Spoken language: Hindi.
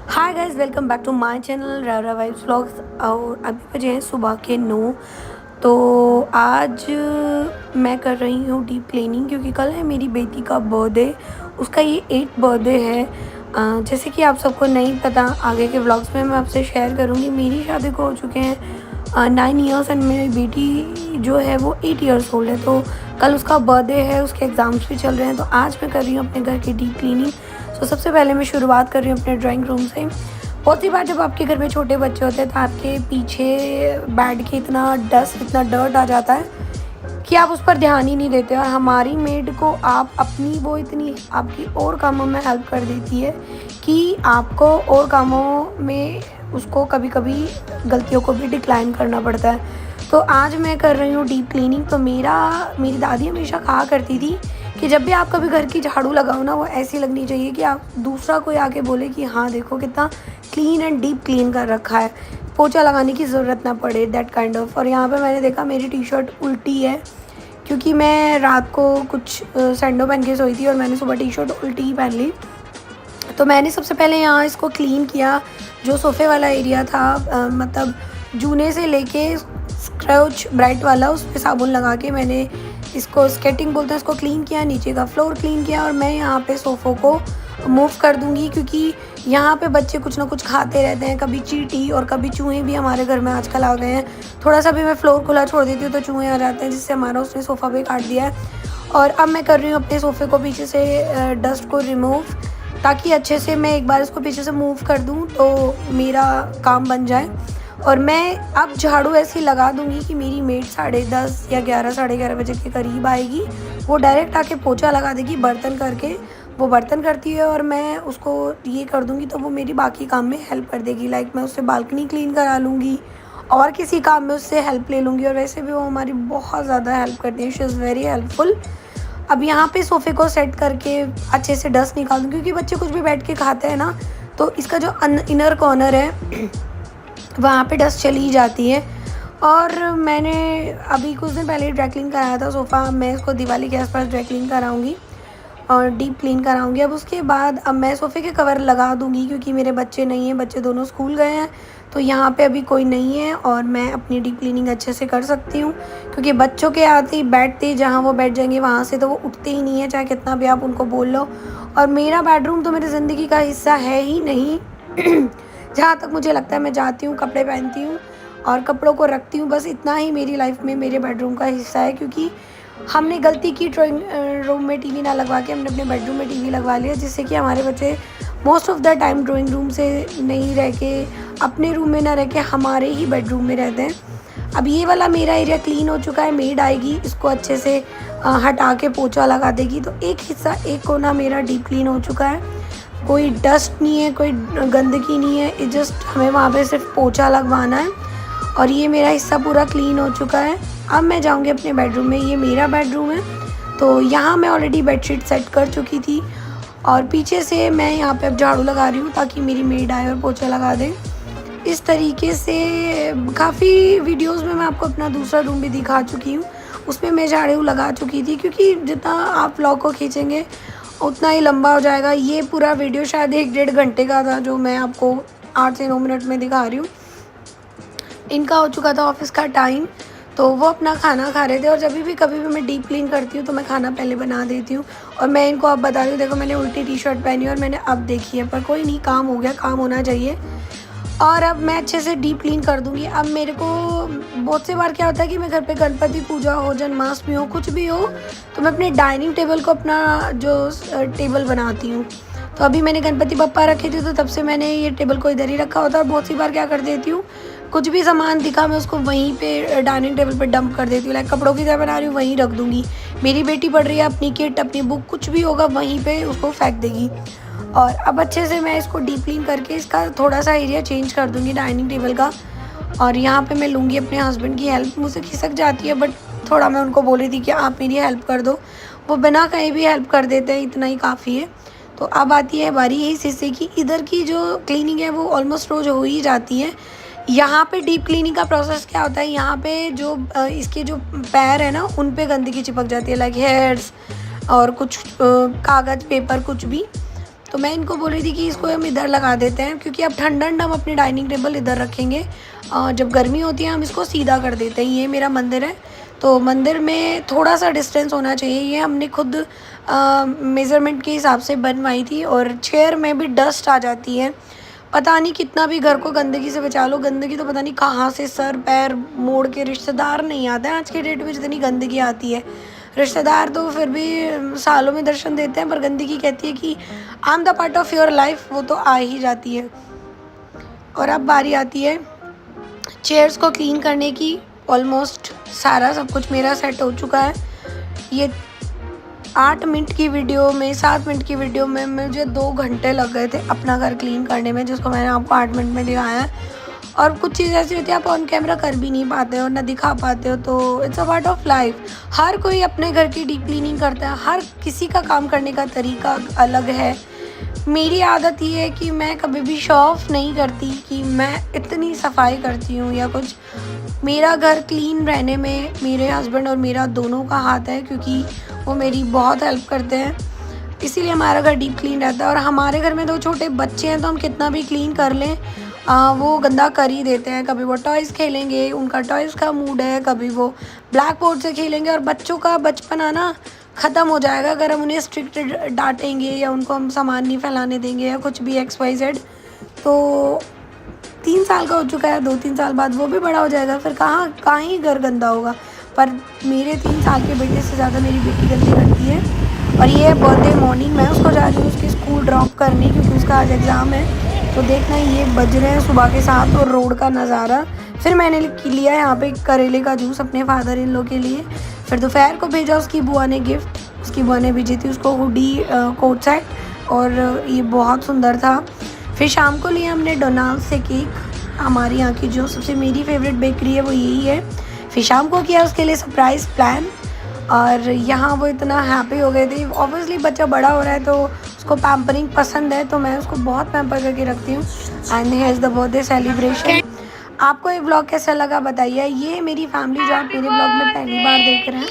Hi guys, welcome back to my channel Rara Vibes Vlogs. और अभी बजे हैं सुबह के 9। तो आज मैं कर रही हूँ डीप क्लीनिंग क्योंकि कल है मेरी बेटी का बर्थडे। उसका ये 8th बर्थडे है। जैसे कि आप सबको नहीं पता, आगे के व्लॉग्स में मैं आपसे शेयर करूँगी। मेरी शादी को हो चुके हैं 9 ईयर्स एंड मेरी बेटी जो है वो 8 ईयर्स ओल्ड है। तो कल उसका बर्थडे है, उसके एग्ज़ाम्स भी चल रहे हैं। तो आज मैं कर रही हूँ अपने घर की डीप क्लीनिंग। तो सबसे पहले मैं शुरुआत कर रही हूँ अपने ड्राइंग रूम से। बहुत सी बार जब आपके घर में छोटे बच्चे होते हैं तो आपके पीछे बेड के इतना डस्ट, इतना डर्ट आ जाता है कि आप उस पर ध्यान ही नहीं देते। और हमारी मेड को आप अपनी वो इतनी आपकी और कामों में हेल्प कर देती है कि आपको और कामों में उसको कभी कभी गलतियों को भी डिक्लाइन करना पड़ता है। तो आज मैं कर रही हूँ डीप क्लीनिंग। तो मेरी दादी हमेशा कहा करती थी कि जब भी आप कभी घर की झाड़ू लगाओ ना, वो ऐसी लगनी चाहिए कि आप दूसरा कोई आके बोले कि हाँ देखो कितना क्लीन एंड डीप क्लीन कर रखा है, पोछा लगाने की ज़रूरत ना पड़े, दैट काइंड ऑफ। और यहाँ पे मैंने देखा मेरी टी शर्ट उल्टी है क्योंकि मैं रात को कुछ सैंडो पहन के सोई थी और मैंने सुबह टी शर्ट उल्टी ही पहन ली। तो मैंने सबसे पहले यहाँ इसको क्लीन किया। जो सोफ़े वाला एरिया था, मतलब जूने से लेके स्क्रच ब्राइट वाला, उस पर साबुन लगा के मैंने इसको स्केटिंग बोलते हैं, इसको क्लीन किया। नीचे का फ्लोर क्लीन किया और मैं यहाँ पे सोफ़ों को मूव कर दूँगी क्योंकि यहाँ पे बच्चे कुछ ना कुछ खाते रहते हैं। कभी चींटी और कभी चूहे भी हमारे घर में आजकल आ गए हैं। थोड़ा सा भी मैं फ्लोर खुला छोड़ देती हूँ तो चूहे आ जाते हैं, जिससे हमारा उसने सोफ़ा भी काट दिया है। और अब मैं कर रही हूँ अपने सोफ़े को पीछे से डस्ट को रिमूव, ताकि अच्छे से मैं एक बार इसको पीछे से मूव कर दूँ तो मेरा काम बन जाए। और मैं अब झाड़ू ऐसी लगा दूँगी कि मेरी मेड 10:30 या 11, 11:30 बजे के करीब आएगी। वो डायरेक्ट आके पोछा लगा देगी, बर्तन करके वो बर्तन करती है और मैं उसको ये कर दूँगी तो वो मेरी बाकी काम में हेल्प कर देगी। लाइक मैं उससे बालकनी क्लीन करा लूँगी और किसी काम में उससे हेल्प ले लूँगी। और वैसे भी वो हमारी बहुत ज़्यादा हेल्प करती है, शी इज़ वेरी हेल्पफुल। अब यहाँ पे सोफ़े को सेट करके अच्छे से डस्ट निकाल दूँ क्योंकि बच्चे कुछ भी बैठ के खाते हैं ना, तो इसका जो इनर कॉर्नर है वहाँ पे डस्ट चली जाती है। और मैंने अभी कुछ दिन पहले ड्राई क्लीन कराया था सोफ़ा। मैं इसको दिवाली के आसपास ड्राई क्लीन कराऊँगी और डीप क्लीन कराऊँगी। अब उसके बाद अब मैं सोफ़े के कवर लगा दूँगी क्योंकि मेरे बच्चे नहीं हैं, बच्चे दोनों स्कूल गए हैं। तो यहाँ पे अभी कोई नहीं है और मैं अपनी डीप क्लीनिंग अच्छे से कर सकती हूँ क्योंकि बच्चों के आते ही बैठते ही जहाँ वो बैठ जाएंगे वहाँ से तो वो उठते ही नहीं है, चाहे कितना भी आप उनको बोल लो। और मेरा बेडरूम तो मेरी ज़िंदगी का हिस्सा है ही नहीं। जहाँ तक मुझे लगता है, मैं जाती हूँ, कपड़े पहनती हूँ और कपड़ों को रखती हूँ, बस इतना ही मेरी लाइफ में मेरे बेडरूम का हिस्सा है। क्योंकि हमने गलती की ड्राइंग रूम में टीवी ना लगवा के हमने अपने बेडरूम में टीवी लगवा लिया, जिससे कि हमारे बच्चे most of the time drawing room से नहीं रह के, अपने रूम में ना रह के हमारे ही बेडरूम में रहते हैं। अब ये वाला मेरा एरिया क्लीन हो चुका है, मेड आएगी, इसको अच्छे से हटा के पोछा लगा देगी। तो एक हिस्सा, एक कोना मेरा डीप क्लीन हो चुका है। कोई डस्ट नहीं है, कोई गंदगी नहीं है, जस्ट हमें वहाँ पे सिर्फ पोछा लगवाना है और ये मेरा हिस्सा पूरा क्लीन हो चुका है। अब मैं जाऊँगी अपने बेडरूम में। ये मेरा बेडरूम है, तो यहाँ मैं ऑलरेडी बेडशीट सेट कर चुकी थी और पीछे से मैं यहाँ पे अब झाड़ू लगा रही हूँ ताकि मेरी मेड आए और पोछा लगा दे। इस तरीके से काफ़ी वीडियोस में मैं आपको अपना दूसरा रूम भी दिखा चुकी हूँ, उसमें मैं झाड़ू लगा चुकी थी। क्योंकि जितना आप व्लॉग को खींचेंगे उतना ही लंबा हो जाएगा। ये पूरा वीडियो शायद 1-1.5 घंटे का था जो मैं आपको 8 से 9 मिनट में दिखा रही हूँ। इनका हो चुका था ऑफिस का टाइम, तो वो अपना खाना खा रहे थे। और जब भी कभी भी मैं डीप क्लीन करती हूँ तो मैं खाना पहले बना देती हूँ। और मैं इनको अब बता रही हूँ, देखो मैंने उल्टी टी शर्ट पहनी और मैंने अब देखी है, पर कोई नहीं, काम हो गया, काम होना चाहिए। और अब मैं अच्छे से डीप क्लीन कर दूँगी। अब मेरे को बहुत से बार क्या होता है कि मैं घर पे गणपति पूजा हो, जन्माष्टमी हो, कुछ भी हो, तो मैं अपने डाइनिंग टेबल को अपना जो टेबल बनाती हूँ। तो अभी मैंने गणपति बप्पा रखे थे तो तब से मैंने ये टेबल को इधर ही रखा होता है। और बहुत सी बार क्या कर देती हूँ, कुछ भी सामान दिखा मैं उसको वहीं पे डाइनिंग टेबल पे डंप कर देती हूँ। लाइक कपड़ों की जगह बना रही हूँ, वहीं रख दूँगी। मेरी बेटी पढ़ रही है, अपनी किट, अपनी बुक, कुछ भी होगा वहीं पे उसको फेंक देगी। और अब अच्छे से मैं इसको डीप क्लीन करके इसका थोड़ा सा एरिया चेंज कर दूँगी डाइनिंग टेबल का। और यहाँ पे मैं लूँगी अपने हस्बैंड की हेल्प। मुझसे खिसक जाती है बट थोड़ा मैं उनको बोल रही थी कि आप मेरी हेल्प कर दो, वो बिना कहीं भी हेल्प कर देते हैं, इतना ही काफ़ी है। तो अब आती है बारी इस हिस्से की। इधर की जो क्लीनिंग है वो ऑलमोस्ट रोज़ हो ही जाती है। यहाँ पे डीप क्लीनिंग का प्रोसेस क्या होता है, यहाँ पे जो इसके जो पैर है ना, उन पे गंदगी चिपक जाती है, लाइक हेयर्स और कुछ कागज़ पेपर कुछ भी। तो मैं इनको बोल रही थी कि इसको हम इधर लगा देते हैं, क्योंकि अब ठंड हम अपनी डाइनिंग टेबल इधर रखेंगे, जब गर्मी होती है हम इसको सीधा कर देते हैं। ये मेरा मंदिर है, तो मंदिर में थोड़ा सा डिस्टेंस होना चाहिए। ये हमने खुद मेज़रमेंट के हिसाब से बनवाई थी। और चेयर में भी डस्ट आ जाती है, पता नहीं कितना भी घर को गंदगी से बचा लो, गंदगी तो पता नहीं कहाँ से सर पैर मोड़ के, रिश्तेदार नहीं आते हैं आज के डेट में, जितनी गंदगी आती है। रिश्तेदार तो फिर भी सालों में दर्शन देते हैं, पर गंदगी कहती है कि I am the part of your life, वो तो आ ही जाती है। और अब बारी आती है चेयर्स को क्लीन करने की। ऑलमोस्ट सारा सब कुछ मेरा सेट हो चुका है। ये 8 मिनट की वीडियो में, 7 मिनट की वीडियो में मुझे 2 घंटे लग गए थे अपना घर क्लीन करने में, जिसको मैंने आपको 8 मिनट में दिखाया है। और कुछ चीज़ ऐसी होती है आप ऑन कैमरा कर भी नहीं पाते हो, ना दिखा पाते हो, तो it's a part of life. हर कोई अपने घर की डीप क्लीनिंग करता है, हर किसी का काम करने का तरीका अलग है। मेरी आदत ये है कि मैं कभी भी शो ऑफ नहीं करती कि मैं इतनी सफाई करती हूँ या कुछ। मेरा घर क्लीन रहने में मेरे हस्बैंड और मेरा दोनों का हाथ है, क्योंकि वो मेरी बहुत हेल्प करते हैं, इसीलिए हमारा घर डीप क्लीन रहता है। और हमारे घर में 2 छोटे बच्चे हैं, तो हम कितना भी क्लीन कर लें वो गंदा कर ही देते हैं। कभी वो टॉयज़ खेलेंगे, उनका टॉयज़ का मूड है, कभी वो ब्लैक बोर्ड से खेलेंगे। और बच्चों का बचपना ना ख़त्म हो जाएगा अगर हम उन्हें स्ट्रिक्ट डांटेंगे या उनको हम सामान नहीं फैलाने देंगे या कुछ भी XYZ। तो 3 साल का हो चुका है, 2-3 साल बाद वो भी बड़ा हो जाएगा, फिर कहाँ ही घर गंदा होगा। पर मेरे 3 साल के बेटे से ज़्यादा मेरी बेटी गंदी करती है। और ये बर्थडे मॉर्निंग मैं उसको जा रही हूँ उसकी स्कूल ड्रॉप करने, क्योंकि उसका आज एग्ज़ाम है। तो देखना ये बज रहे हैं सुबह के 7 और रोड का नज़ारा। फिर मैंने लिया यहाँ पे करेले का जूस अपने फादर इन लो के लिए। फिर दोपहर को भेजा उसकी बुआ ने गिफ्ट, उसकी बुआ ने भेजी थी उसको हुडी कोट सेट, और ये बहुत सुंदर था। फिर शाम को लिए हमने डोनाल्ड से केक, हमारी यहाँ की जो सबसे मेरी फेवरेट बेकरी है वो यही है। फिर शाम को किया उसके लिए सरप्राइज़ प्लान, और यहाँ वो इतना हैप्पी हो गए थे। ऑब्वियसली बच्चा बड़ा हो रहा है तो उसको पैम्परिंग पसंद है, तो मैं उसको बहुत पैम्पर करके रखती हूँ। And here is the birthday celebration. आपको ये व्लॉग कैसा लगा बताइए। ये मेरी फैमिली जो आप मेरे व्लॉग में पहली बार देख रहे हैं,